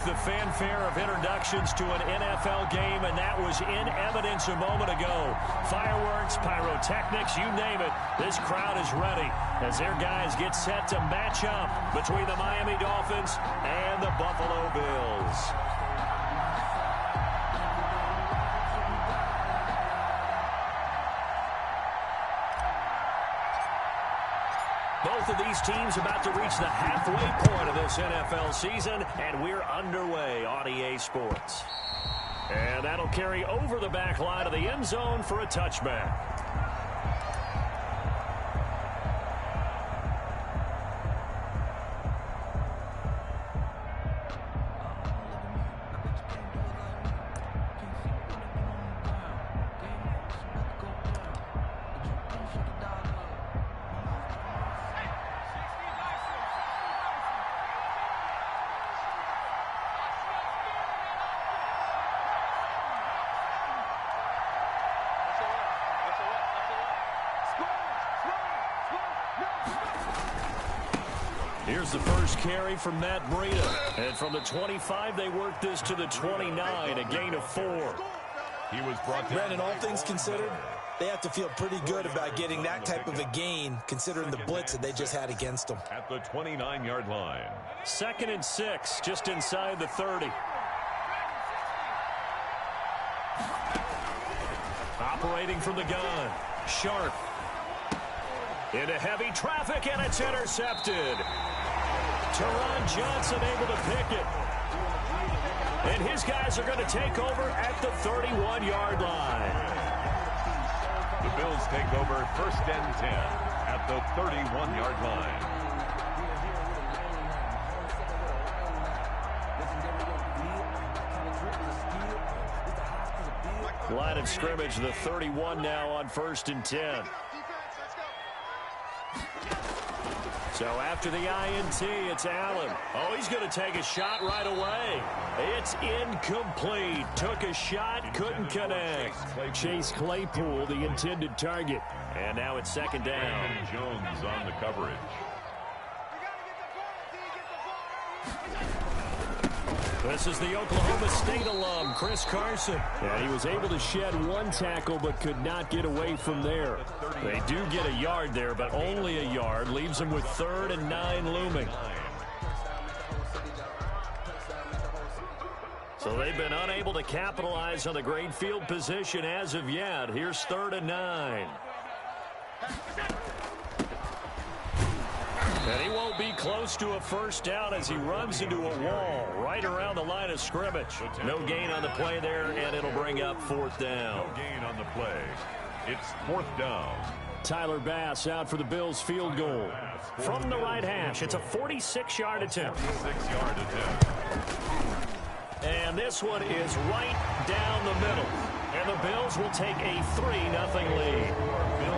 the fanfare of introductions to an NFL game, and that was in evidence a moment ago. Fireworks, pyrotechnics, you name it. This crowd is ready as their guys get set to match up between the Miami Dolphins and the Buffalo Bills. Both of these teams about to reach the halfway point of this NFL season, and we're underway on EA Sports. And that'll carry over the back line of the end zone for a touchback. Here's the first carry from Matt Breida. And from the 25, they work this to the 29, a gain of 4. He was brought down. Brandon, all things considered, they have to feel pretty good about getting that type of a gain, considering the blitz that they just had against them. At the 29-yard line. 2nd and 6, just inside the 30. Operating from the gun, Sharp. Into heavy traffic, and it's intercepted. Teron Johnson able to pick it. And his guys are going to take over at the 31-yard line. The Bills take over 1st and 10 at the 31-yard line. Line of scrimmage, the 31 now on 1st and 10. So after the INT, it's Allen. Oh, he's going to take a shot right away. It's incomplete. Took a shot, couldn't connect. Chase Claypool, the intended target. And now it's 2nd down. Brandon Jones on the coverage. This is the Oklahoma State alum, Chris Carson. And he was able to shed 1 tackle but could not get away from there. They do get a yard there, but only a yard. Leaves them with 3rd and 9 looming. So they've been unable to capitalize on the great field position as of yet. Here's 3rd and 9. And he won't be close to a first down as he runs into a wall right around the line of scrimmage. No gain on the play there, and it'll bring up 4th down. No gain on the play. It's 4th down. Tyler Bass out for the Bills field goal. From the right hash, it's a 46-yard attempt. 46-yard attempt. And this one is right down the middle. And the Bills will take a 3-0 lead.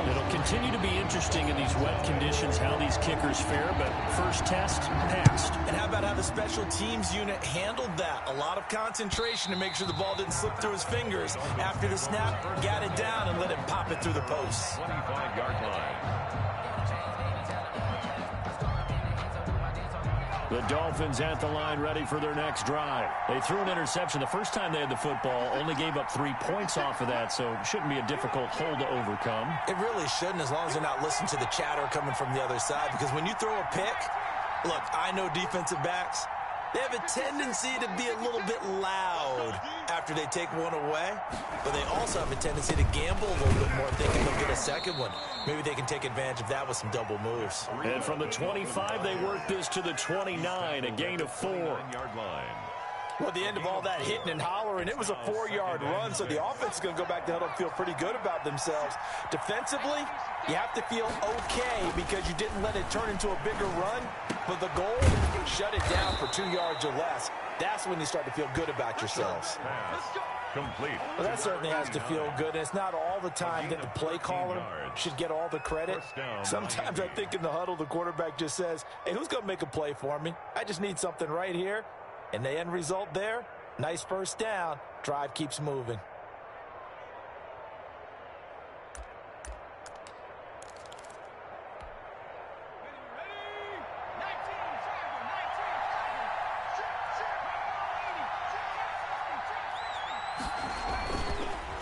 It'll continue to be interesting in these wet conditions how these kickers fare, but first test, passed. And how about how the special teams unit handled that? A lot of concentration to make sure the ball didn't slip through his fingers. After the snap, got it down and let him pop it through the posts. 25-yard line. The Dolphins at the line ready for their next drive. They threw an interception the first time they had the football, only gave up 3 points off of that, so it shouldn't be a difficult hole to overcome. It really shouldn't, as long as they're not listening to the chatter coming from the other side, because when you throw a pick, look, I know defensive backs, they have a tendency to be a little bit loud after they take one away, but they also have a tendency to gamble a little bit more thinking they'll get a second one. Maybe they can take advantage of that with some double moves. And from the 25, they work this to the 29, a gain of 4. 9-yard line. Well, at the end of all that hitting and hollering, it was a 4-yard run, so the offense is going to go back to huddle and feel pretty good about themselves. Defensively, you have to feel okay because you didn't let it turn into a bigger run, but the goal, shut it down for 2 yards or less. That's when you start to feel good about yourselves. Pass complete. Well, that certainly has to feel good. It's not all the time that the play caller should get all the credit. Sometimes I think in the huddle, the quarterback just says, hey, who's going to make a play for me? I just need something right here. And the end result there, nice first down. Drive keeps moving.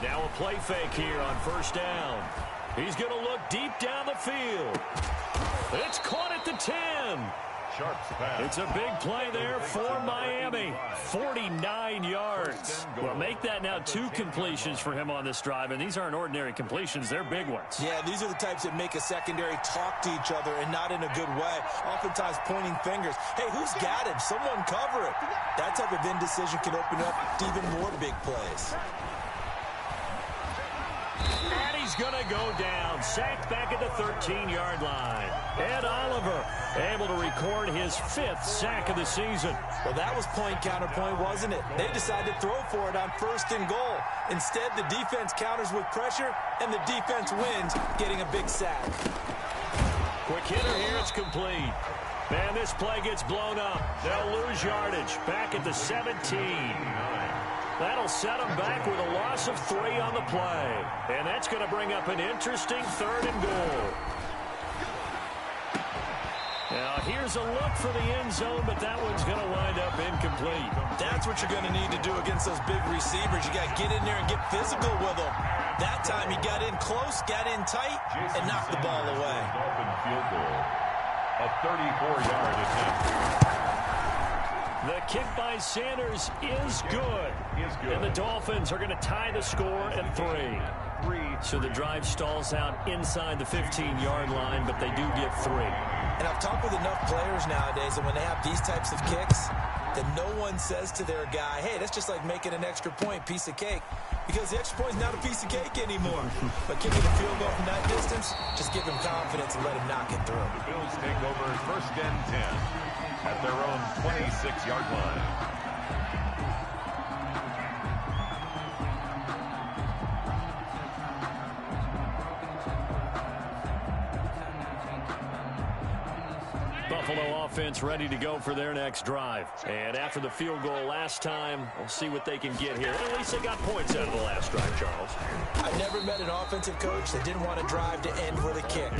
Now a play fake here on first down. He's going to look deep down the field. It's caught at the 10. Sharp's pass. It's a big play there for Miami. 49 yards. Well, make that now 2 completions for him on this drive, and these aren't ordinary completions. They're big ones. Yeah, these are the types that make a secondary talk to each other and not in a good way. Oftentimes pointing fingers. Hey, who's got him? Someone cover it. That type of indecision can open up to even more big plays. And he's going to go down. Sacked back at the 13-yard line. Ed Oliver able to record his 5th sack of the season. Well, that was point counterpoint, wasn't it? They decided to throw for it on 1st and goal. Instead, the defense counters with pressure, and the defense wins, getting a big sack. Quick hitter here. It's complete. Man, this play gets blown up. They'll lose yardage. Back at the 17. That'll set them back with a loss of 3 on the play. And that's going to bring up an interesting 3rd and goal. Now, here's a look for the end zone, but that one's going to wind up incomplete. That's what you're going to need to do against those big receivers. You got to get in there and get physical with them. That time he got in close, got in tight, and knocked the ball away. Dolphin field goal. A 34-yard attempt. The kick by Sanders is good. And the Dolphins are going to tie the score at 3. So the drive stalls out inside the 15-yard line, but they do get 3. And I've talked with enough players nowadays that when they have these types of kicks, that no one says to their guy, hey, that's just like making an extra point, piece of cake. Because the extra point is not a piece of cake anymore. But kicking a field goal from that distance, just give him confidence and let him knock it through. The Bills take over 1st and 10 at their own 26-yard line. Buffalo offense ready to go for their next drive. And after the field goal last time, we'll see what they can get here. At least they got points out of the last drive, Charles. I've never met an offensive coach that didn't want to drive to end with a kick.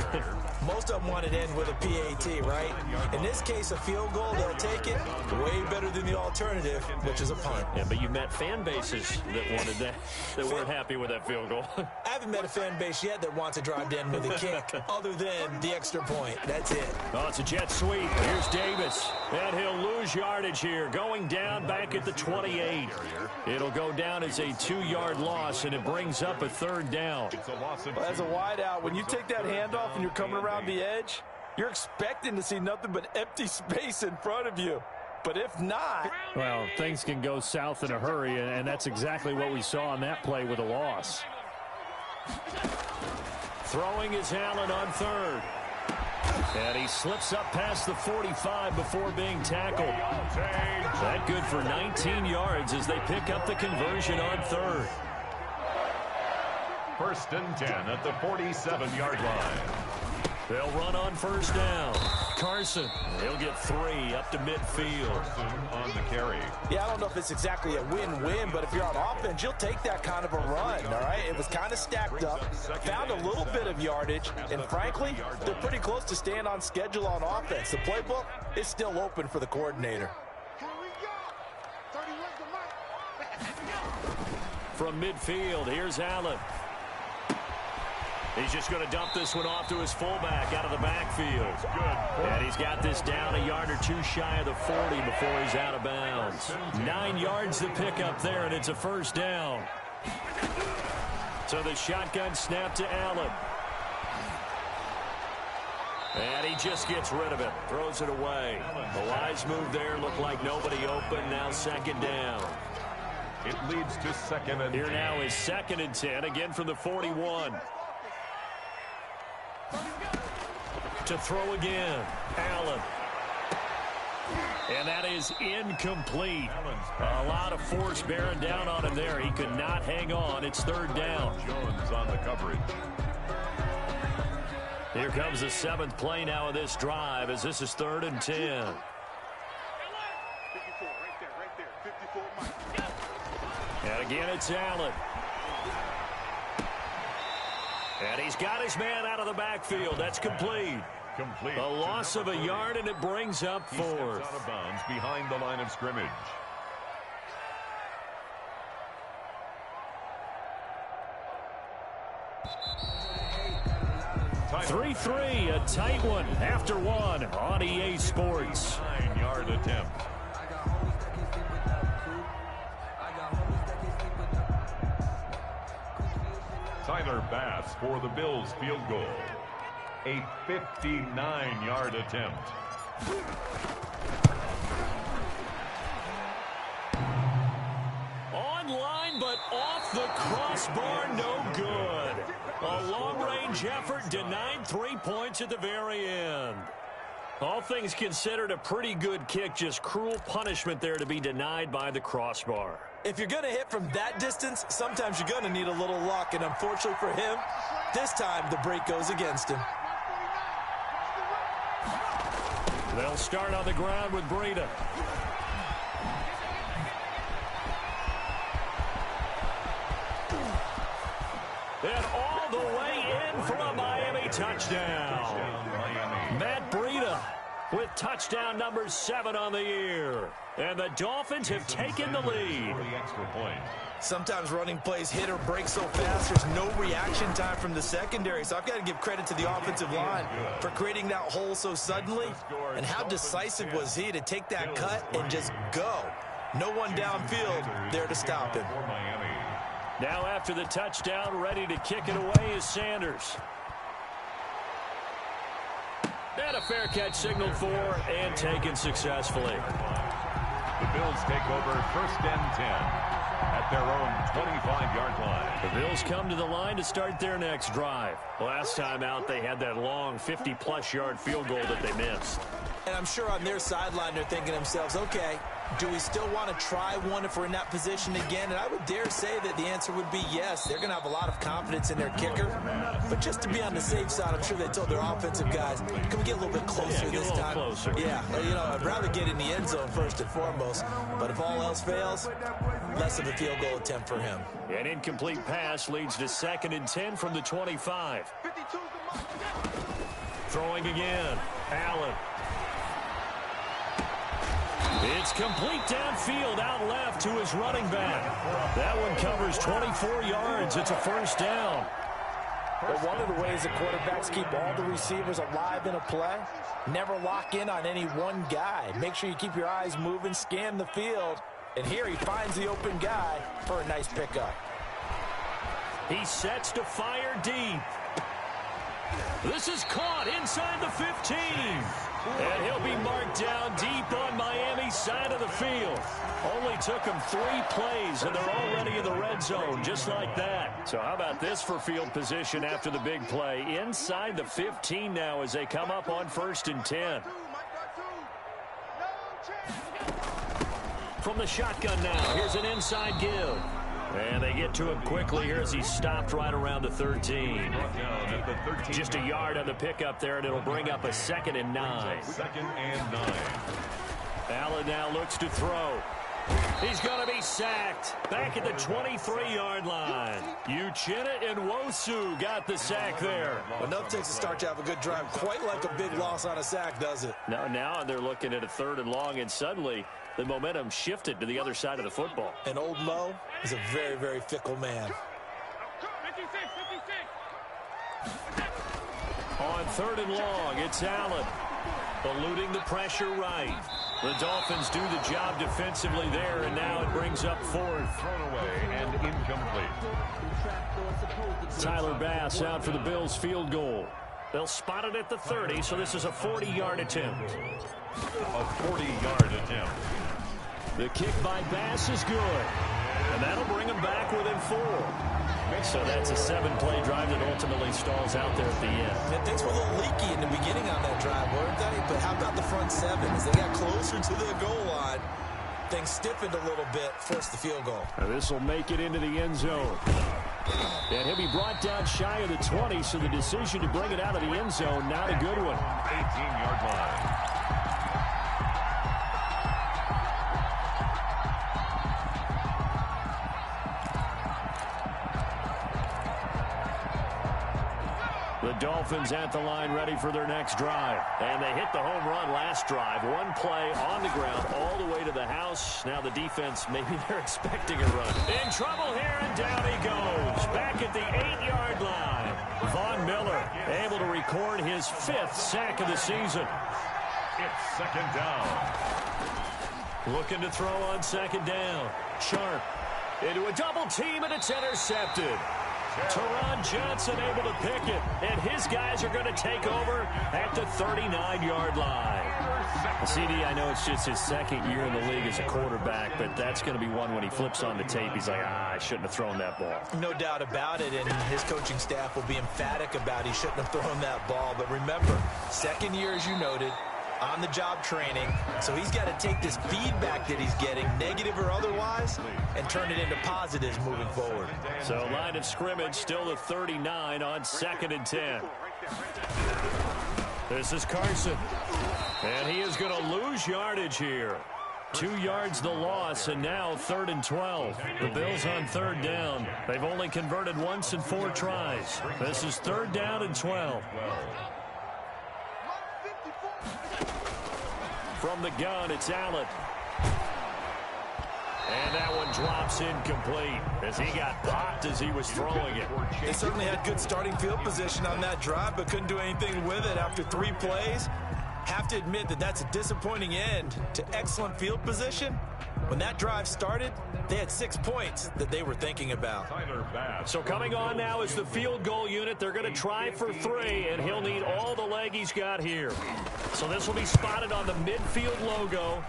Most of them want it to end with a PAT, right? In this case, a field goal, they'll take it way better than the alternative, which is a punt. Yeah, but you met fan bases that wanted that, that weren't happy with that field goal. I haven't met a fan base yet that wants to drive to end with a kick other than the extra point. That's it. Oh, it's a jet sweep. Here's Davis. And he'll lose yardage here. Going down back at the 28. It'll go down as a 2-yard loss, and it brings up a 3rd down. Well, as a wideout, when you take that handoff and you're coming around the edge, you're expecting to see nothing but empty space in front of you. But if not... Well, things can go south in a hurry, and that's exactly what we saw on that play with a loss. Throwing is Allen on 3rd. And he slips up past the 45 before being tackled. That good for 19 yards as they pick up the conversion on 3rd. 1st and 10 at the 47-yard line. They'll run on 1st down. Carson, he'll get 3 up to midfield. On the carry. Yeah, I don't know if it's exactly a win-win, but if you're on offense, you'll take that kind of a run, all right? It was kind of stacked up, found a little bit of yardage, and frankly, they're pretty close to staying on schedule on offense. The playbook is still open for the coordinator. From midfield, here's Allen. He's just going to dump this one off to his fullback out of the backfield. And he's got this down a yard or 2 shy of the 40 before he's out of bounds. 9 yards to pick up there, and it's a 1st down. So the shotgun snap to Allen. And he just gets rid of it, throws it away. The wise move there, looked like nobody open, now 2nd down. It leads to 2nd and 10. Here now is 2nd and 10, again from the 41. To throw again, Allen. And that is incomplete. A lot of force bearing down on him there. He could not hang on. It's 3rd down. Jones on the coverage. Here comes the 7th play now of this drive as this is 3rd and 10. And again, it's Allen. And he's got his man out of the backfield. That's complete. A loss of a yard, and it brings up 4th. Out of bounds behind the line of scrimmage. 3-3, a tight one after one on EA Sports. 9-yard attempt. Tyler Bass for the Bills field goal. A 59-yard attempt. Online, but off the crossbar, no good. A long-range effort denied 3 points at the very end. All things considered, a pretty good kick, just cruel punishment there to be denied by the crossbar. If you're going to hit from that distance, sometimes you're going to need a little luck, and unfortunately for him, this time the break goes against him. They'll start on the ground with Breida. And all the way in for a Miami touchdown. Matt Breida with touchdown number 7 on the year. And the Dolphins have taken the lead. Sometimes running plays hit or break so fast, there's no reaction time from the secondary. So I've got to give credit to the offensive line for creating that hole so suddenly. And how decisive was he to take that cut and just go. No one downfield there to stop him. Now after the touchdown, ready to kick it away is Sanders. And a fair catch signaled for and taken successfully. The Bills take over 1st and 10 at their own 25-yard line. The Bills come to the line to start their next drive. Last time out, they had that long 50-plus yard field goal that they missed. And I'm sure on their sideline they're thinking to themselves, okay, do we still want to try one if we're in that position again? And I would dare say that the answer would be yes. They're going to have a lot of confidence in their kicker. But just to be on the safe side, I'm sure they told their offensive guys, can we get a little bit closer this time? Closer. Yeah, you know, I'd rather get in the end zone first and foremost. But if all else fails, less of a field goal attempt for him. An incomplete pass leads to 2nd and 10 from the 25. Throwing again. Allen. It's complete downfield, out left to his running back. That one covers 24 yards. It's a 1st down. But one of the ways that quarterbacks keep all the receivers alive in a play, never lock in on any one guy. Make sure you keep your eyes moving, scan the field. And here he finds the open guy for a nice pickup. He sets to fire deep. This is caught inside the 15. And he'll be marked down deep on Miami's side of the field. Only took him 3 plays, and they're already in the red zone, just like that. So how about this for field position after the big play? Inside the 15 now as they come up on 1st and 10. From the shotgun now, here's an inside give. And they get to him quickly here as he's stopped right around the 13. Just a yard on the pickup there, and it'll bring up a 2nd and 9. 2nd and 9. Allen now looks to throw. He's going to be sacked. Back at the 23-yard line. Uchenna and Nwosu got the sack there. Enough takes a start to have a good drive. Quite like a big loss on a sack, does it? Now they're looking at a 3rd and long, and suddenly the momentum shifted to the other side of the football. And old Mo is a very, very fickle man. On 3rd and long, it's Allen. Eluding the pressure right. The Dolphins do the job defensively there, and now it brings up 4th. Thrown away and incomplete. Tyler Bass out for the Bills field goal. They'll spot it at the 30, so this is a 40-yard attempt. A 40-yard attempt. The kick by Bass is good. And that'll bring him back within 4. So that's a 7-play drive that ultimately stalls out there at the end. And things were a little leaky in the beginning on that drive, weren't they? But how about the front 7? As they got closer to the goal line, things stiffened a little bit, forced the field goal. Now this will make it into the end zone. And he'll be brought down shy of the 20, so the decision to bring it out of the end zone, not a good one. 18-yard line. The Dolphins at the line, ready for their next drive. And they hit the home run last drive. One play on the ground all the way to the house. Now the defense, maybe they're expecting a run. In trouble here, and down he goes. Back at the 8-yard line. Von Miller able to record his 5th sack of the season. It's second down. Looking to throw on second down. Sharp into a double team, and it's intercepted. Teron Johnson able to pick it, and his guys are going to take over at the 39-yard line. CD, I know it's just his second year in the league as a quarterback, but that's going to be one when he flips on the tape. He's like, I shouldn't have thrown that ball. No doubt about it, and his coaching staff will be emphatic about he shouldn't have thrown that ball. But remember, second year, as you noted, on-the-job training, so he's got to take this feedback that he's getting, negative or otherwise, and turn it into positives moving forward. So line of scrimmage still the 39 on 2nd and 10. This is Carson, and he is going to lose yardage here. 2 yards the loss, and now 3rd and 12. The Bills on 3rd down. They've only converted once in 4 tries. This is 3rd down and 12. From the gun, it's Allen. And that one drops incomplete as he got popped as he was throwing it. They certainly had good starting field position on that drive, but couldn't do anything with it after 3 plays. Have to admit that that's a disappointing end to excellent field position. When that drive started, they had 6 points that they were thinking about. So coming on now is the field goal unit. They're going to try for 3, and he'll need all the leg he's got here. So this will be spotted on the midfield logo.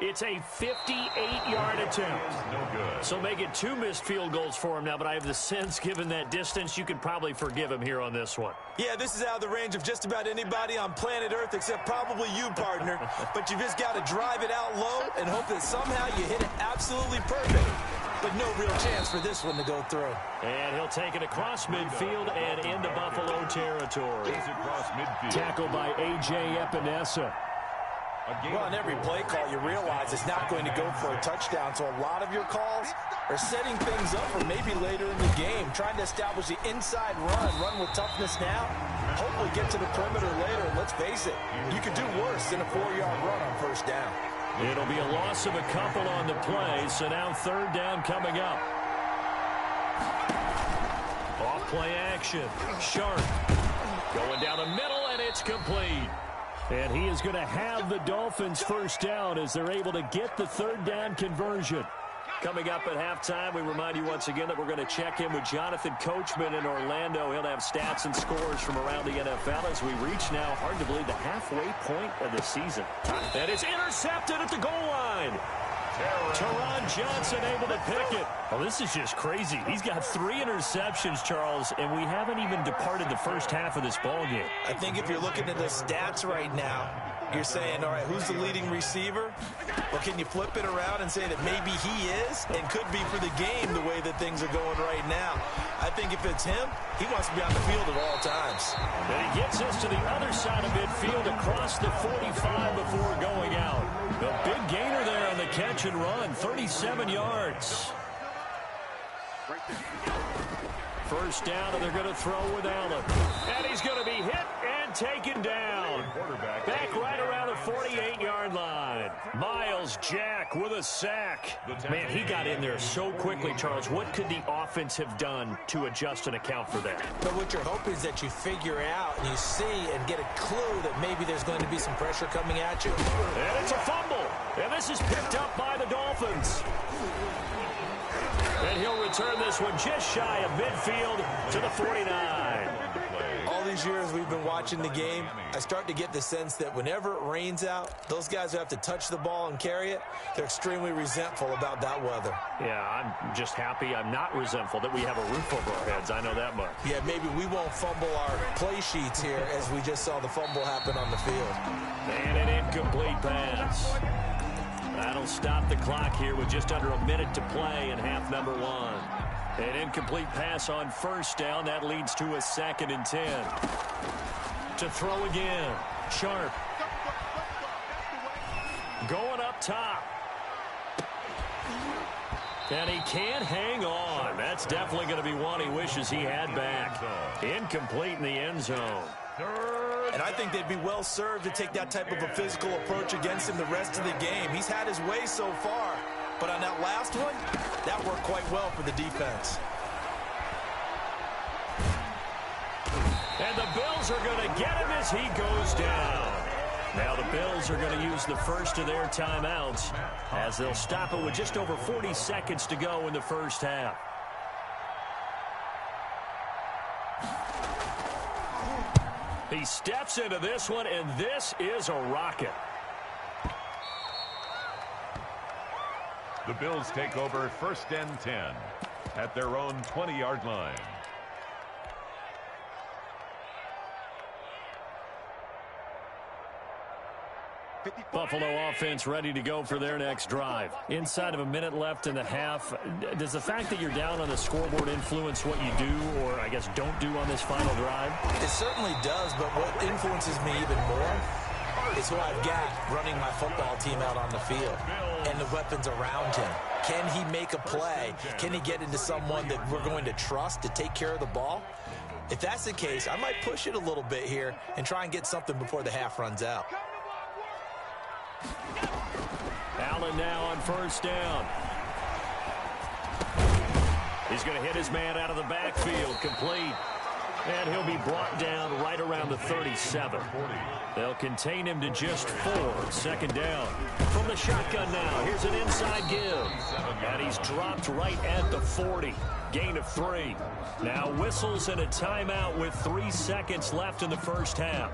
It's a 58-yard attempt. No good. So make it 2 missed field goals for him now, but I have the sense, given that distance, you could probably forgive him here on this one. Yeah, this is out of the range of just about anybody on planet Earth except probably you, partner. But you just got to drive it out low and hope that somehow you hit it absolutely perfect. But no real chance for this one to go through. And he'll take it across midfield and into Buffalo territory. Across midfield. Tackled by A.J. Epinesa. Well, on every play call, you realize it's not going to go for a touchdown. So a lot of your calls are setting things up for maybe later in the game, trying to establish the inside run with toughness now, hopefully get to the perimeter later. And let's face it, you could do worse than a 4-yard run on 1st down. It'll be a loss of a couple on the play, so now 3rd down coming up. Off play action. Sharp going down the middle, and it's complete. And he is going to have the Dolphins 1st down as they're able to get the 3rd down conversion. Coming up at halftime, we remind you once again that we're going to check in with Jonathan Coachman in Orlando. He'll have stats and scores from around the NFL as we reach now, hard to believe, the halfway point of the season. And it's intercepted at the goal line. Teron Johnson able to pick it. Oh, this is just crazy. He's got 3 interceptions, Charles, and we haven't even departed the first half of this ballgame. I think if you're looking at the stats right now, you're saying, all right, who's the leading receiver? Well, can you flip it around and say that maybe he is and could be for the game the way that things are going right now? I think if it's him, he wants to be on the field at all times. And he gets us to the other side of midfield across the 45 before going out. The big gainer there on the catch and run, 37 yards. 1st down, and they're going to throw with Allen. And he's going to be hit and taken down. Back right around the 48-yard line. Miles Jack with a sack. Man, he got in there so quickly, Charles. What could the offense have done to adjust and account for that? But what you're hoping is that you figure out and you see and get a clue that maybe there's going to be some pressure coming at you. And it's a fumble. And this is picked up by the Dolphins. And he'll return this one just shy of midfield to the 49. All these years we've been watching the game, I start to get the sense that whenever it rains out, those guys who have to touch the ball and carry it, they're extremely resentful about that weather. Yeah, I'm just happy I'm not resentful that we have a roof over our heads. I know that much. Yeah, maybe we won't fumble our play sheets here as we just saw the fumble happen on the field. And an incomplete pass. That'll stop the clock here with just under a minute to play in half number 1. An incomplete pass on 1st down. That leads to a 2nd and 10. To throw again. Sharp. Going up top. And he can't hang on. That's definitely going to be one he wishes he had back. Incomplete in the end zone. And I think they'd be well served to take that type of a physical approach against him the rest of the game. He's had his way so far. But on that last one, that worked quite well for the defense. And the Bills are going to get him as he goes down. Now the Bills are going to use the first of their timeouts as they'll stop it with just over 40 seconds to go in the first half. He steps into this one, and this is a rocket. The Bills take over 1st and 10 at their own 20-yard line. Buffalo offense ready to go for their next drive. Inside of a minute left in the half, does the fact that you're down on the scoreboard influence what you do, or I guess don't do on this final drive? It certainly does, but what influences me even more is who I've got running my football team out on the field and the weapons around him. Can he make a play? Can he get into someone that we're going to trust to take care of the ball? If that's the case, I might push it a little bit here and try and get something before the half runs out. Allen now on first down. He's going to hit his man out of the backfield, complete. And he'll be brought down right around the 37. They'll contain him to just 4. 2nd down. From the shotgun now, here's an inside give. And he's dropped right at the 40. Gain of 3. Now whistles and a timeout with 3 seconds left in the first half.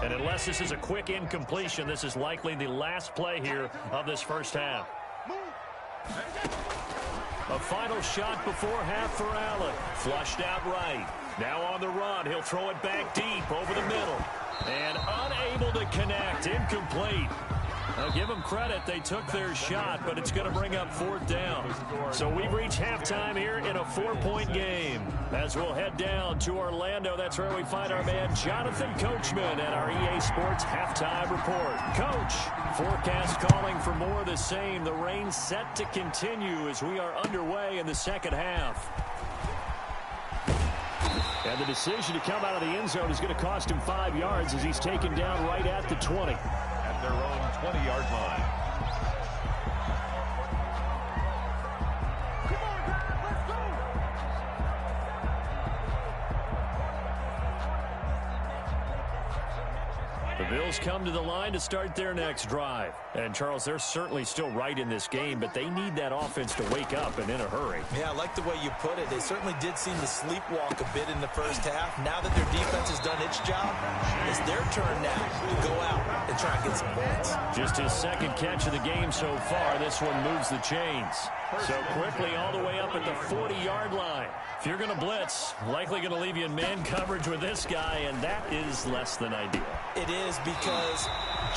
And unless this is a quick incompletion, this is likely the last play here of this first half. A final shot before half for Allen. Flushed out right. Now on the run, he'll throw it back deep over the middle. And unable to connect, incomplete. Now give them credit, they took their shot, but it's going to bring up 4th down. So we've reached halftime here in a 4-point game. As we'll head down to Orlando, that's where we find our man Jonathan Coachman at our EA Sports Halftime Report. Coach, forecast calling for more of the same. The rain set to continue as we are underway in the second half. And the decision to come out of the end zone is going to cost him 5 yards as he's taken down right at the 20. At their own 20-yard line. The Bills come to the line to start their next drive. And, Charles, they're certainly still right in this game, but they need that offense to wake up and in a hurry. Yeah, I like the way you put it. They certainly did seem to sleepwalk a bit in the first half. Now that their defense has done its job, it's their turn now to go out and try and get some points. Just his 2nd catch of the game so far. This one moves the chains. So quickly all the way up at the 40-yard line. If you're going to blitz, likely going to leave you in man coverage with this guy, and that is less than ideal. It is, because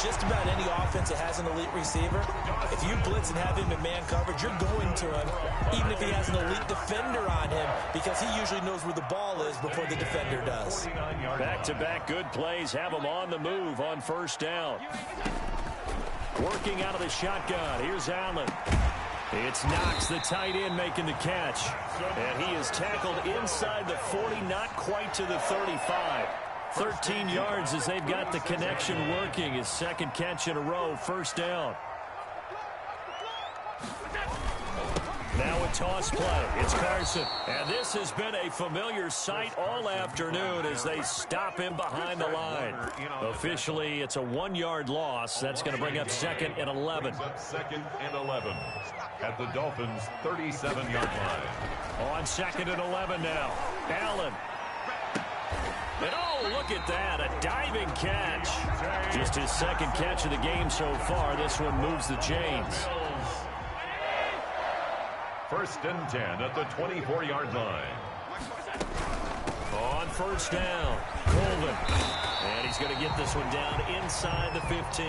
just about any offense that has an elite receiver, if you blitz and have him in man coverage, you're going to him, even if he has an elite defender on him, because he usually knows where the ball is before the defender does. Back-to-back good plays have him on the move on first down. Working out of the shotgun, here's Allen. It's Knox, the tight end, making the catch. And he is tackled inside the 40, not quite to the 35. 13 yards as they've got the connection working. His 2nd catch in a row, first down. Now a toss play. It's Carson. And this has been a familiar sight all afternoon as they stop him behind the line. Officially, it's a 1-yard loss. That's going to bring up 2nd and 11. 2nd and 11 at the Dolphins' 37-yard line. On 2nd and 11 now. Allen. And oh, look at that, a diving catch. Just his 2nd catch of the game so far. This one moves the chains. 1st and 10 at the 24-yard line. On first down, Colvin. And he's going to get this one down inside the 15.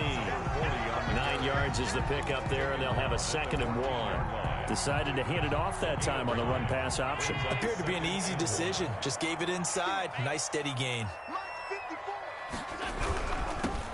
9 yards is the pickup there, and they'll have a 2nd and 1. Decided to hand it off that time on the run-pass option. Appeared to be an easy decision. Just gave it inside. Nice steady gain.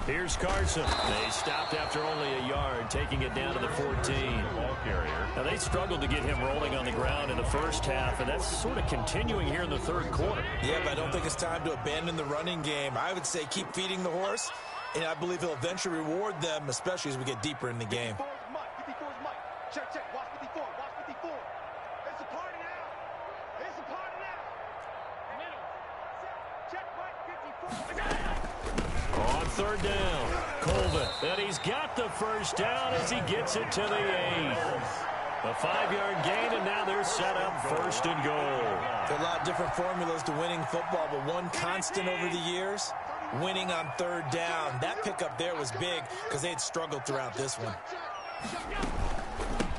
Here's Carson. They stopped after only a yard, taking it down to the 14. Ball carrier. Now, they struggled to get him rolling on the ground in the first half, and that's sort of continuing here in the third quarter. Yeah, but I don't think it's time to abandon the running game. I would say keep feeding the horse, and I believe he'll eventually reward them, especially as we get deeper in the game. 54 is Mike. Check, check. Watch 54. Watch 54. It's a party now. It's a party now. Middle. Check, Mike. 54. On third down, Colvin. And he's got the first down as he gets it to the 8. A 5-yard gain, and now they're set up first and goal. There are a lot of different formulas to winning football, but one constant over the years, winning on third down. That pickup there was big because they had struggled throughout this one.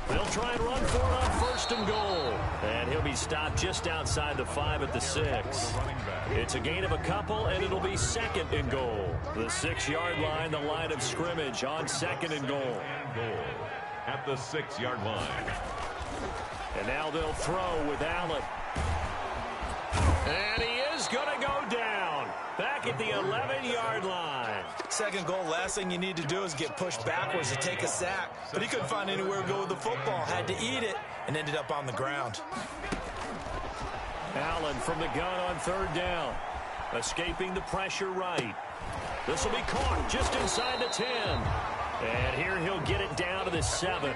They'll try and run for it on first and goal. And he'll be stopped just outside the 5 at the 6. It's a gain of a couple, and it'll be second and goal. The 6-yard line, the line of scrimmage on second and goal. At the 6-yard line. And now they'll throw with Allen. And he is going to go down. Back at the 11-yard line. Second goal, last thing you need to do is get pushed backwards to take a sack. But he couldn't find anywhere to go with the football. Had to eat it and ended up on the ground. Allen from the gun on third down. Escaping the pressure right. This will be caught just inside the 10. And here he'll get it down to the 7.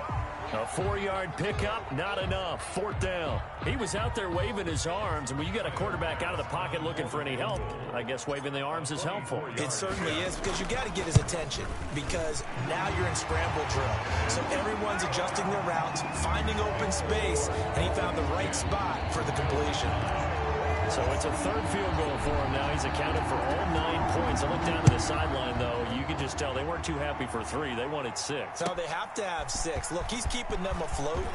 A 4-yard pickup, not enough. Fourth down. He was out there waving his arms, and when you got a quarterback out of the pocket looking for any help, I guess waving the arms is helpful. It certainly is, because you got to get his attention, because now you're in scramble drill. So everyone's adjusting their routes, finding open space, and he found the right spot for the completion. So it's a third field goal for him now. He's accounted for all 9 points. I look down to the sideline, though. You can just tell they weren't too happy for 3. They wanted 6. No, they have to have 6. Look, he's keeping them afloat,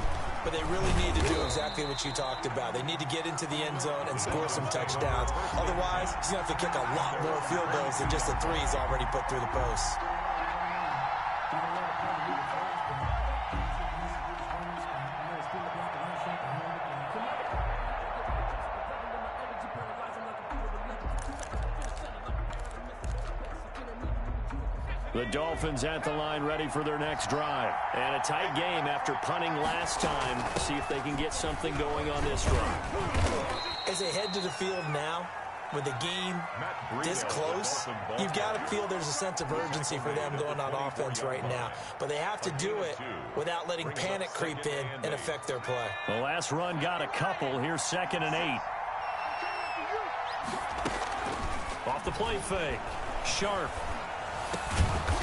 but they really need to do exactly what you talked about. They need to get into the end zone and score some touchdowns. Otherwise, he's going to have to kick a lot more field goals than just the 3 he's already put through the posts. The Dolphins at the line, ready for their next drive. And a tight game after punting last time. See if they can get something going on this run. As they head to the field now, with the game this close, you've got to feel there's a sense of urgency for them going on offense right now. But they have to do it without letting panic creep in and affect their play. The last run got a couple. Here's 2nd and 8. Off the play fake. Sharp.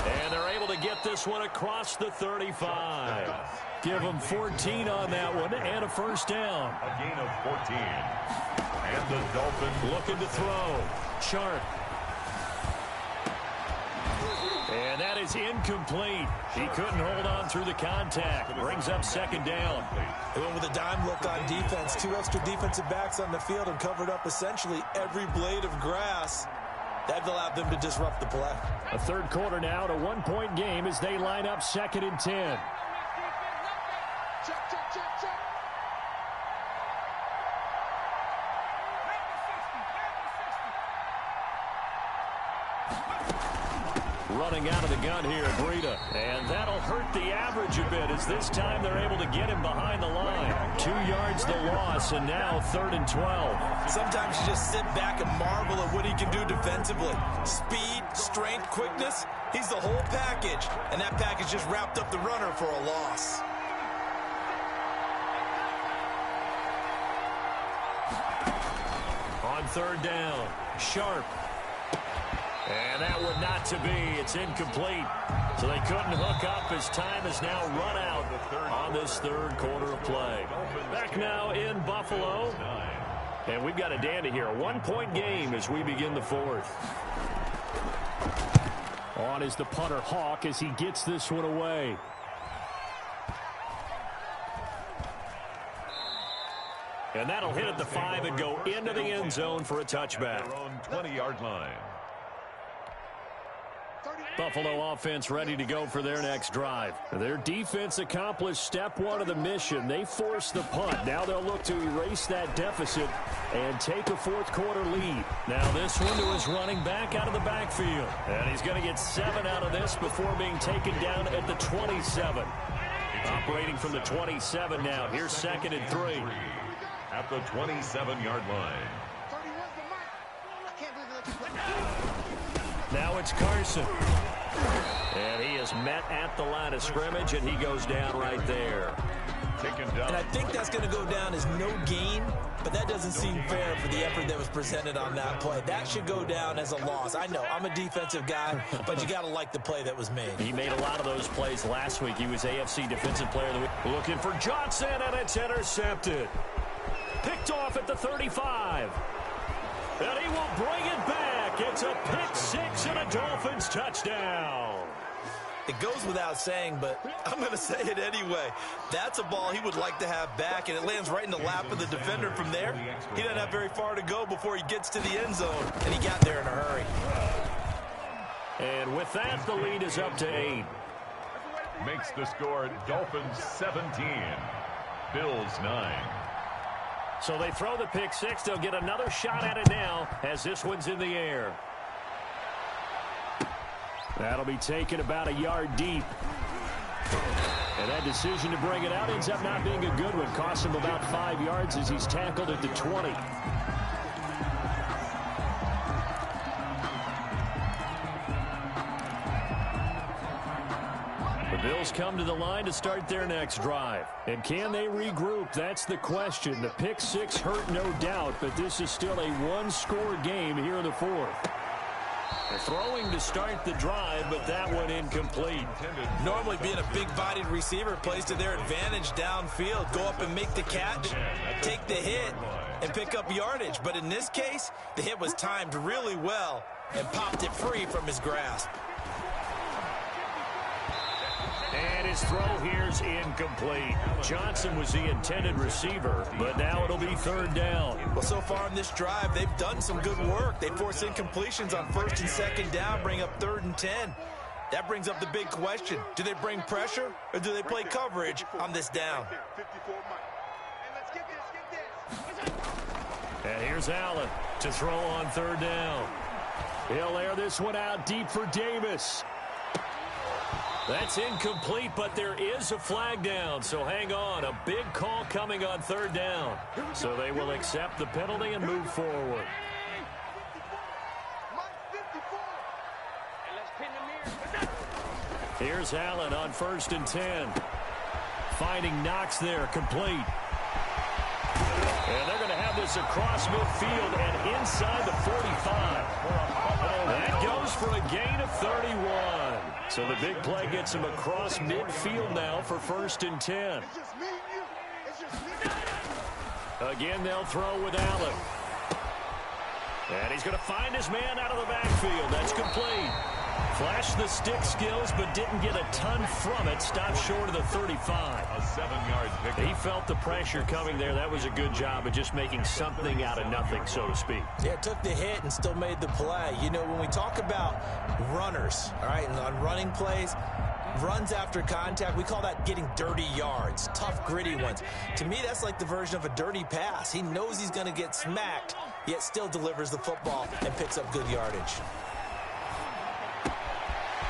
And they're able to get this one across the 35. Give them 14 on that one and a first down. A gain of 14. And the Dolphins looking to throw. Sharp. And that is incomplete. He couldn't hold on through the contact. Brings up 2nd down. They went with a dime look on defense. 2 extra defensive backs on the field and covered up essentially every blade of grass. That allowed them to disrupt the play. A third quarter now, to 1-point game as they line up 2nd and 10. Check, check, check, check. Running out of the gun here, Breida. And that'll hurt the average a bit as this time they're able to get him behind the line. 2 yards the loss, and now 3rd and 12. Sometimes you just sit back and marvel at what he can do defensively. Speed, strength, quickness, he's the whole package. And that package just wrapped up the runner for a loss. On 3rd down, Sharp. And that would not to be. It's incomplete. So they couldn't hook up as time has now run out on this third quarter of play. Back now in Buffalo. And we've got a dandy here. A 1-point game as we begin the 4th. On is the punter, Hawk, as he gets this one away. And that'll hit at the 5 and go into the end zone for a touchback. Their own 20-yard line. 38. Buffalo offense ready to go for their next drive. Their defense accomplished step one of the mission. They forced the punt. Now they'll look to erase that deficit and take a fourth quarter lead. Now this one to his running back out of the backfield. And he's going to get 7 out of this before being taken down at the 27. Operating from the 27 now. Here's 2nd and 3. At the 27-yard line. Now it's Carson. And he is met at the line of scrimmage, and he goes down right there. And I think that's going to go down as no gain, but that doesn't seem fair for the effort that was presented on that play. That should go down as a loss. I know, I'm a defensive guy, but you got to like the play that was made. He made a lot of those plays last week. He was AFC Defensive Player of the Week. Looking for Johnson, and it's intercepted. Picked off at the 35. And he will bring it back. It's a pick 6 and a Dolphins touchdown. It goes without saying, but I'm going to say it anyway. That's a ball he would like to have back, and it lands right in the lap of the defender from there. He doesn't have very far to go before he gets to the end zone, and he got there in a hurry. And with that, the lead is up to 8. Makes the score Dolphins 17, Bills 9. So they throw the pick 6. They'll get another shot at it now as this one's in the air. That'll be taken about a yard deep. And that decision to bring it out ends up not being a good one. Costs him about 5 yards as he's tackled at the 20. The Bills come to the line to start their next drive. And can they regroup? That's the question. The pick 6 hurt, no doubt, but this is still a one-score game here in the 4th. They're throwing to start the drive, but that one incomplete. Normally being a big-bodied receiver plays to their advantage downfield. Go up and make the catch, take the hit, and pick up yardage. But in this case, the hit was timed really well and popped it free from his grasp. And his throw here's incomplete. Johnson was the intended receiver, but now it'll be 3rd down. Well, so far in this drive, they've done some good work. They force incompletions on 1st and 2nd down, bring up 3rd and 10. That brings up the big question. Do they bring pressure, or do they play coverage on this down? And here's Allen to throw on 3rd down. He'll air this one out deep for Davis. That's incomplete, but there is a flag down, so hang on. A big call coming on 3rd down. So they will accept the penalty and move forward. Here's Allen on 1st and 10. Finding Knox there, complete. And they're going to have this across midfield and inside the 45. That goes for a gain of 31. So the big play gets him across midfield now for 1st and 10. Again, they'll throw with Allen. And he's going to find his man out of the backfield. That's complete. Flashed the stick skills, but didn't get a ton from it. Stopped short of the 35. A 7-yard pick. He felt the pressure coming there. That was a good job of just making something out of nothing, so to speak. Yeah, took the hit and still made the play. You know, when we talk about runners, all right, and on running plays, runs after contact, we call that getting dirty yards, tough, gritty ones. To me, that's like the version of a dirty pass. He knows he's going to get smacked, yet still delivers the football and picks up good yardage.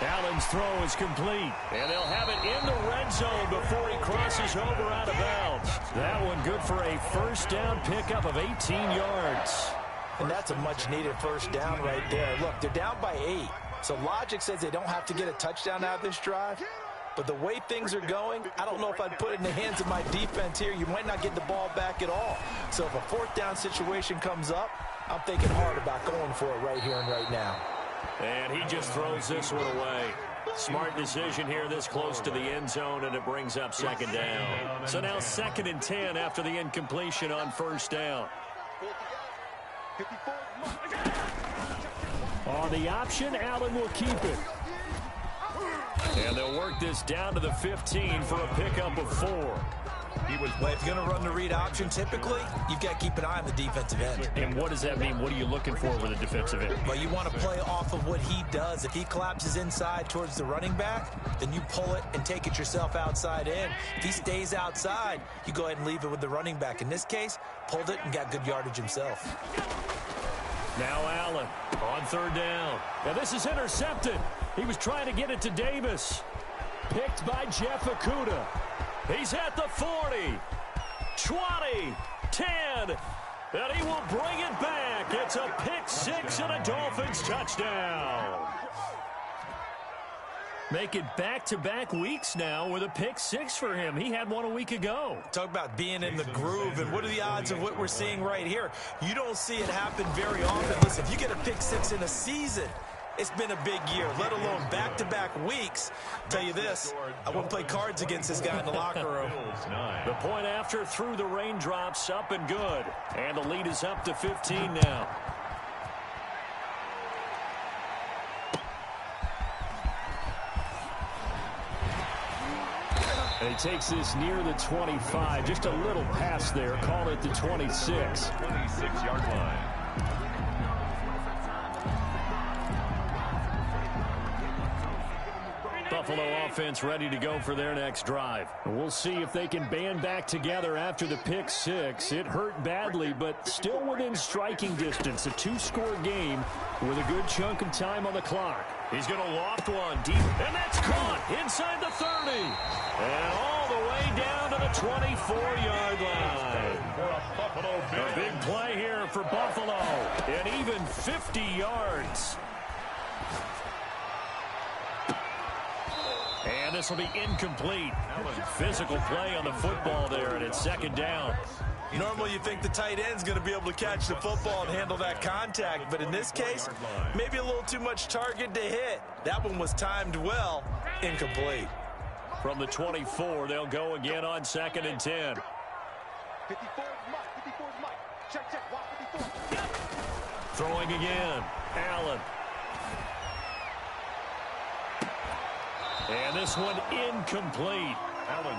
Allen's throw is complete, and they'll have it in the red zone before he crosses over out of bounds. That one good for a 1st down pickup of 18 yards. And that's a much-needed 1st down right there. Look, they're down by 8, so logic says they don't have to get a touchdown out of this drive. But the way things are going, I don't know if I'd put it in the hands of my defense here. You might not get the ball back at all. So if a 4th down situation comes up, I'm thinking hard about going for it right here and right now. And he just throws this one away. Smart decision here this close to the end zone, and it brings up 2nd down. So now 2nd and 10 after the incompletion on 1st down. On the option, Allen will keep it. And they'll work this down to the 15 for a pickup of 4. Well, if you're going to run the read option, typically, you've got to keep an eye on the defensive end. And what does that mean? What are you looking for with a defensive end? Well, you want to play off of what he does. If he collapses inside towards the running back, then you pull it and take it yourself outside in. If he stays outside, you go ahead and leave it with the running back. In this case, pulled it and got good yardage himself. Now Allen on third down. Now this is intercepted. He was trying to get it to Davis. Picked by Jeff Okudah. He's at the 40, 20, 10, and he will bring it back. It's a pick six and a Dolphins touchdown. Make it back-to-back weeks now with a pick six for him. He had one a week ago. Talk about being in the groove, and what are the odds of what we're seeing right here? You don't see it happen very often. Listen, if you get a pick six in a season, it's been a big year, let alone back-to-back weeks. Tell you this, I wouldn't play cards against this guy in the locker room. The point after through the raindrops, up and good. And the lead is up to 15 now. And he takes this near the 25. Just a little pass there. Call it the 26. 26-yard line. Buffalo offense ready to go for their next drive. We'll see if they can band back together after the pick six. It hurt badly, but still within striking distance. A two-score game with a good chunk of time on the clock. He's going to loft one deep, and that's caught inside the 30. And all the way down to the 24-yard line. A big play here for Buffalo, and even 50 yards. And this will be incomplete. Physical play on the football there, and it's second down. Normally you think the tight end's going to be able to catch the football and handle that contact, but in this case, maybe a little too much target to hit. That one was timed well, incomplete. From the 24, they'll go again on 2nd and 10. 54 is Mike. 54 is Mike. Check. Watch 54. Throwing again. Allen. And this one incomplete.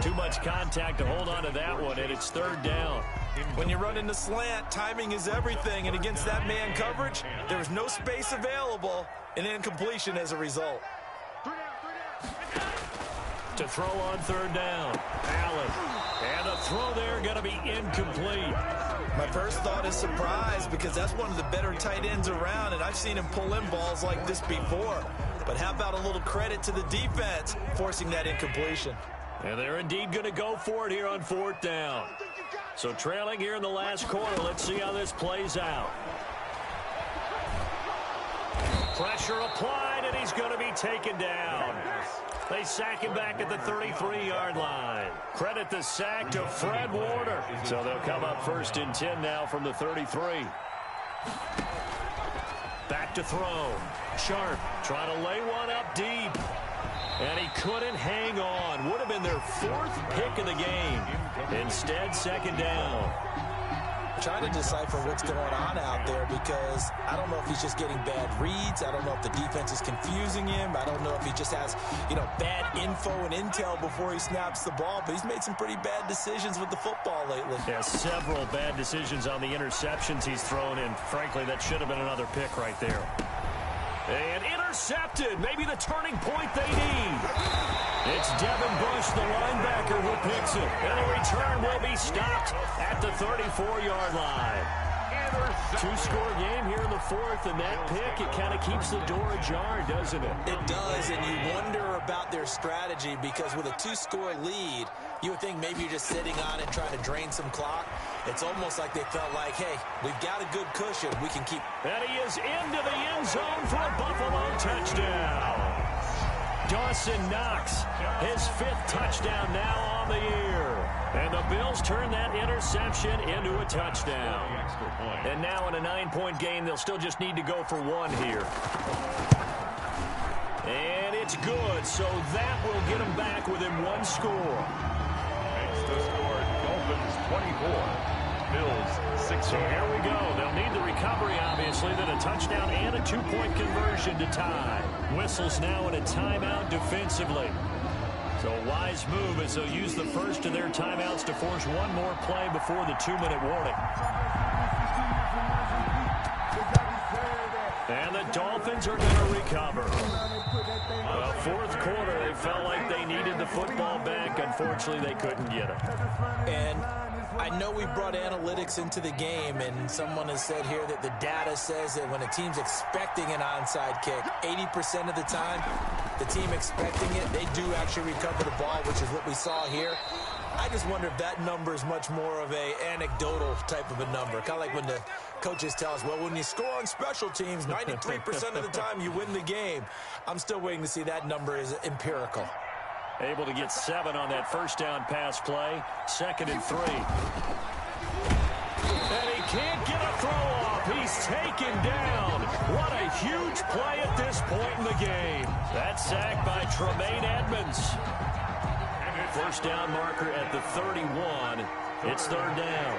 Too much contact to hold on to that one, and it's third down. When you run in the slant, timing is everything, and against that man coverage, there was no space available, and incompletion as a result. To throw on third down. Allen. And the throw there going to be incomplete. My first thought is surprise, because that's one of the better tight ends around, and I've seen him pull in balls like this before. But how about a little credit to the defense forcing that incompletion? And they're indeed going to go for it here on fourth down. So trailing here in the last quarter, let's see how this plays out. Pressure applied, and he's going to be taken down. They sack him back at the 33-yard line. Credit the sack to Fred Warner. So they'll come up 1st and 10 now from the 33. Back to throw. Sharp trying to lay one up deep. And he couldn't hang on. Would have been their 4th pick of the game. Instead, 2nd down. Trying to decipher what's going on out there, because I don't know if he's just getting bad reads. I don't know if the defense is confusing him. I don't know if he just has, bad info and intel before he snaps the ball. But he's made some pretty bad decisions with the football lately. Yeah, several bad decisions on the interceptions he's thrown in. Frankly, that should have been another pick right there. And intercepted. Maybe the turning point they need. It's Devin Bush, the linebacker, who picks it. And a return will be stopped at the 34-yard line. Two-score game here in the 4th, and that pick, it kind of keeps the door ajar, doesn't it? It does, and you wonder about their strategy, because with a 2-score lead, you would think maybe you're just sitting on it trying to drain some clock. It's almost like they felt like, hey, we've got a good cushion. We can keep. And he is into the end zone for a Buffalo touchdown. Dawson Knox, his 5th touchdown now on the year. And the Bills turn that interception into a touchdown. And now in a 9-point game, they'll still just need to go for 1 here. And it's good, so that will get them back within 1 score. Makes the score Dolphins 24. Bills 6. So here we go. They'll need the recovery, obviously, then a touchdown and a 2-point conversion to tie. Whistles now in a timeout defensively. So a wise move as they'll use the first of their timeouts to force one more play before the 2-minute warning. And the Dolphins are going to recover. Well, fourth quarter, they felt like they needed the football back. Unfortunately, they couldn't get it. And I know we brought analytics into the game, and someone has said here that the data says that when a team's expecting an onside kick, 80% of the time, the team expecting it, they do actually recover the ball, which is what we saw here. I just wonder if that number is much more of a anecdotal type of a number. Kind of like when the coaches tell us, well, when you score on special teams, 93% of the time you win the game. I'm still waiting to see that number is empirical. Able to get 7 on that first down pass play. 2nd and 3. And he can't get a throw off. He's taken down. What a huge play at this point in the game. That sack by Tremaine Edmonds. First down marker at the 31. It's 3rd down.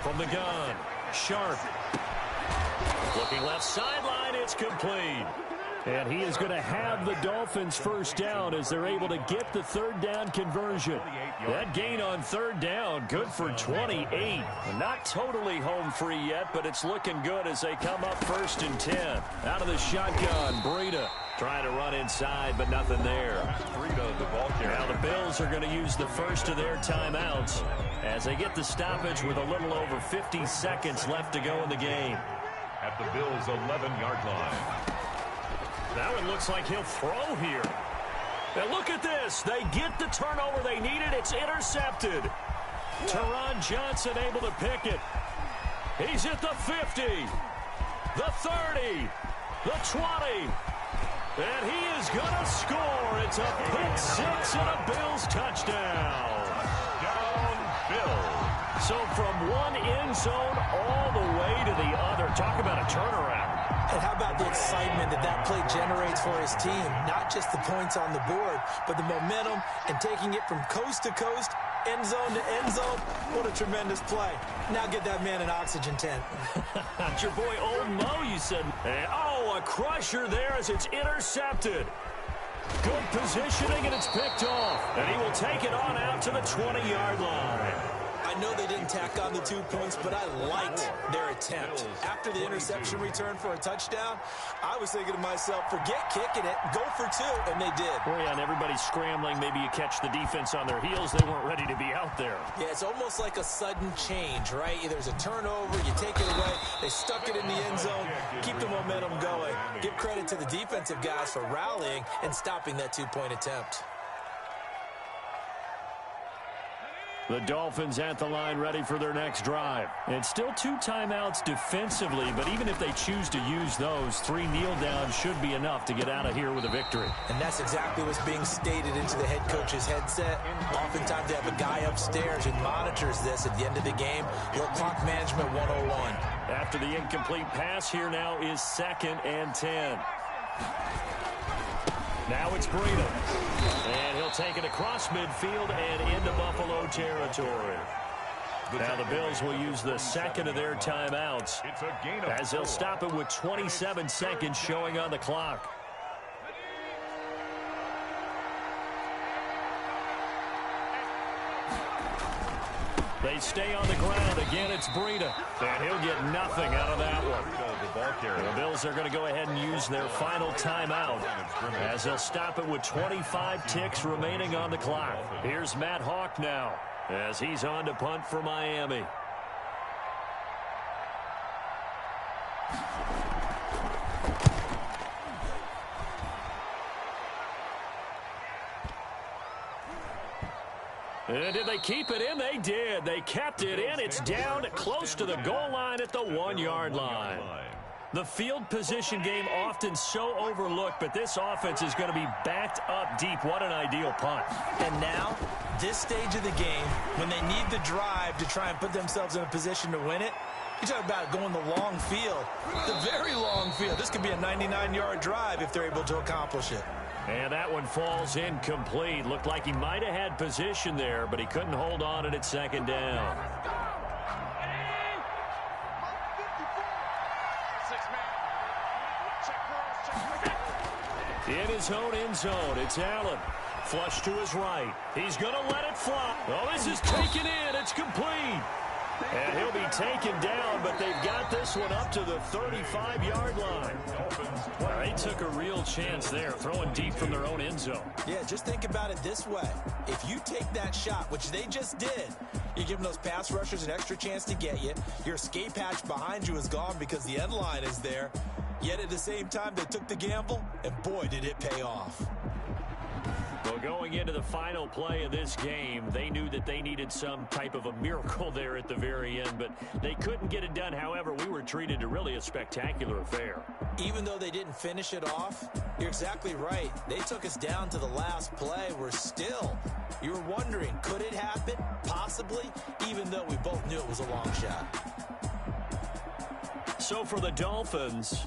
From the gun, Sharp. Looking left sideline, it's complete. And he is going to have the Dolphins first down as they're able to get the 3rd down conversion. That gain on 3rd down, good for 28. Not totally home free yet, but it's looking good as they come up 1st and 10. Out of the shotgun, Breida trying to run inside, but nothing there. Now the Bills are going to use the first of their timeouts as they get the stoppage with a little over 50 seconds left to go in the game. At the Bills' 11-yard line. Now it looks like he'll throw here. Now look at this. They get the turnover they needed. It's intercepted. Teron Johnson able to pick it. He's at the 50, the 30, the 20. And he is going to score. It's a pick 6 and a Bills touchdown. Down Bills. So from one end zone all the way to the other. Talk about a turnaround. And how about the excitement that that play generates for his team? Not just the points on the board, but the momentum and taking it from coast to coast, end zone to end zone. What a tremendous play. Now get that man an oxygen tent. It's your boy Old Mo, you said. And, oh, a crusher there as it's intercepted. Good positioning, and it's picked off. And he will take it on out to the 20-yard line. I know they didn't tack on the 2 points, but I liked their attempt. After the interception return for a touchdown, I was thinking to myself, forget kicking it, go for 2, and they did. Oh, yeah, and everybody's scrambling. Maybe you catch the defense on their heels. They weren't ready to be out there. Yeah, it's almost like a sudden change, right? There's a turnover, you take it away, they stuck it in the end zone, keep the momentum going. Give credit to the defensive guys for rallying and stopping that 2-point attempt. The Dolphins at the line ready for their next drive. And still 2 timeouts defensively, but even if they choose to use those, 3 kneel downs should be enough to get out of here with a victory. And that's exactly what's being stated into the head coach's headset. Oftentimes they have a guy upstairs who monitors this at the end of the game. Little clock management 101. After the incomplete pass, here now is 2nd and 10. Now it's Breida. And he'll take it across midfield and into Buffalo territory. Now the Bills will use the 2nd of their timeouts as they'll stop it with 27 seconds showing on the clock. They stay on the ground. Again, it's Breida. And he'll get nothing out of that one. The Bills are going to go ahead and use their final timeout as they'll stop it with 25 ticks remaining on the clock. Here's Matt Hawk now as he's on to punt for Miami. And did they keep it in? They did. They kept it in. It's down close to the goal line at the 1-yard line. The field position game often so overlooked, but this offense is going to be backed up deep. What an ideal punt. And now, this stage of the game, when they need the drive to try and put themselves in a position to win it, you talk about going the long field, the very long field. This could be a 99-yard drive if they're able to accomplish it. And that one falls incomplete. Looked like he might have had position there, but he couldn't hold on at 2nd down. In his own end zone, it's Allen. Flush to his right. He's going to let it fly. Oh, this is taken in. It's complete. And he'll be taken down, but they've got this one up to the 35-yard line. Well, they took a real chance there, throwing deep from their own end zone. Yeah, just think about it this way. If you take that shot, which they just did, you're giving those pass rushers an extra chance to get you. Your escape hatch behind you is gone because the end line is there. Yet at the same time, they took the gamble, and boy, did it pay off. Well, going into the final play of this game, they knew that they needed some type of a miracle there at the very end, but they couldn't get it done. However, we were treated to really a spectacular affair. Even though they didn't finish it off, you're exactly right. They took us down to the last play. You were wondering, could it happen? Possibly, even though we both knew it was a long shot. So for the Dolphins,